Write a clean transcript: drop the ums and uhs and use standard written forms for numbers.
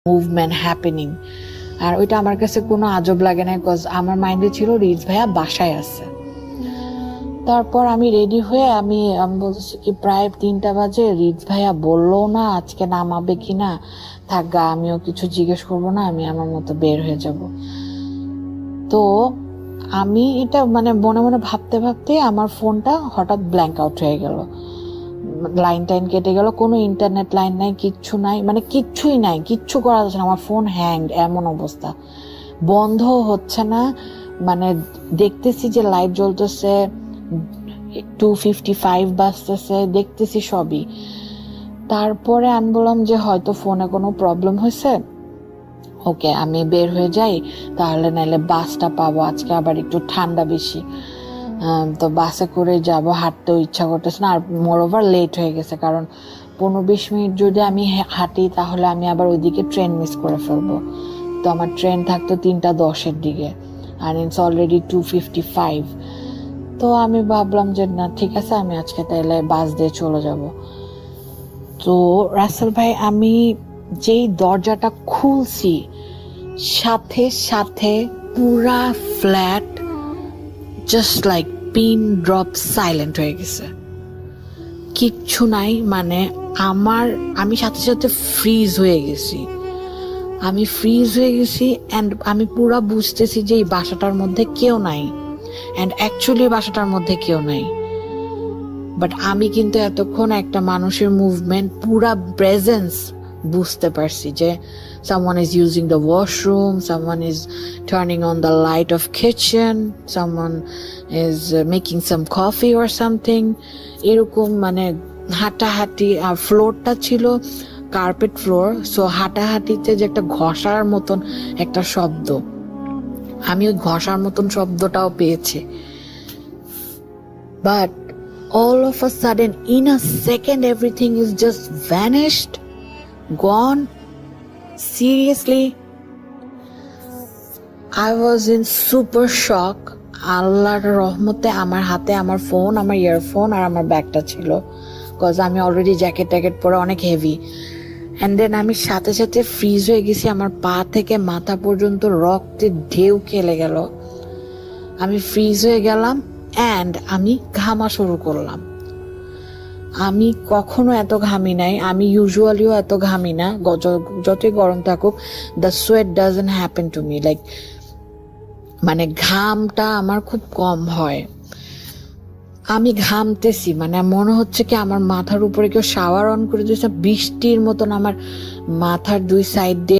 Movement happening. আর ওইটা আমার কাছে কোনো আজব লাগে না, বিকজ আমার মাইন্ডে ছিল রিজ ভাইয়া বাসায় আছে। তারপর আমি রেডি হয়ে আমি বলতেছি কি প্রায় 3টা বাজে, রিজ ভাইয়া বললো না আজকে নামাবে কিনা, থাক গা আমিও কিছু জিজ্ঞেস করবো না, আমি আমার মতো বের হয়ে যাব। তো আমি এটা মানে মনে মনে ভাবতে ভাবতে আমার ফোনটা হঠাৎ ব্ল্যাঙ্ক আউট হয়ে গেল, লাইন টাইন কেটে গেল, কোনো ইন্টারনেট লাইন নাই, কিচ্ছু নাই, মানে কিচ্ছুই নাই, কিচ্ছু করা যাচ্ছে না, আমার ফোন হ্যাংড এমন অবস্থা, বন্ধ হচ্ছে না। মানে দেখতেছি যে লাইট জ্বলতেছে, 2:55 বাজতেছে, দেখতেছি সবই। তারপরে আমি বললাম যে হয়তো ফোনে কোনো প্রবলেম হয়েছে, ওকে আমি বের হয়ে যাই, তাহলে নাহলে বাসটা পাবো, আজকে আবার একটু ঠান্ডা বেশি, তো বাসে করে যাব, হাঁটতেও ইচ্ছা করতেছে না, আর মোরওভার লেট হয়ে গেছে, কারণ 15-20 মিনিট যদি আমি হাঁটি তাহলে আমি আবার ওইদিকে ট্রেন মিস করে ফেলবো। তো আমার ট্রেন থাকতো 3:10-এর দিকে, আর ইটস অলরেডি 2:55। তো আমি ভাবলাম যে না ঠিক আছে, আমি আজকে তাইলে বাস দিয়ে চলে যাব। তো রাসেল ভাই আমি যেই দরজাটা খুলছি, সাথে সাথে পুরা flat just like pin drop silent হয়ে গেছে, কিচ্ছু নাই। মানে আমি সাথে সাথে ফ্রিজ হয়ে গেছি, অ্যান্ড আমি পুরা বুঝতেছি যে এই বাসাটার মধ্যে কেউ নাই, অ্যান্ড অ্যাকচুয়ালি বাসাটার মধ্যে কেউ নাই। বাট আমি কিন্তু এতক্ষণ একটা মানুষের মুভমেন্ট, পুরা প্রেজেন্স বুঝতে পারছি, যে someone is using the washroom, someone is turning on the light of kitchen, someone is making some coffee or something, এরকম মানে হাঁটাহাঁটি। আর ফ্লোরটা ছিল কার্পেট ফ্লোর, সো হাঁটাহাঁটিতে যে একটা ঘষার মতন একটা শব্দ, আমি ওই ঘষার মতন শব্দটাও পেয়েছি। But all of a sudden, in a second, everything is just vanished, gone. Seriously, I was in super shock. আল্লাহর রহমতে আমার হাতে আমার ফোন, আমার ইয়ারফোন আর আমার ব্যাগটা ছিল, বিকজ আমি অলরেডি জ্যাকেট ট্যাকেট পরে অনেক হেভি। অ্যান্ড দেন আমি সাথে সাথে ফ্রিজ হয়ে গেছি, আমার পা থেকে মাথা পর্যন্ত রক্তের ঢেউ খেলে গেল, আমি ফ্রিজ হয়ে গেলাম। অ্যান্ড আমি ঘামা শুরু করলাম। আমি কখনো এত ঘামি নাই, আমি ইউজুয়ালিও এত ঘামি না, যতই গরম থাকুক, the sweat doesn't happen to me, like মানে ঘামটা আমার খুব কম হয়। আমি ঘামতেছি, মানে মনে হচ্ছে কি আমার মাথার উপরে কেউ শাওয়ার অন করে দিয়েছে, বৃষ্টির মতন আমার মাথার 2 সাইড দিয়ে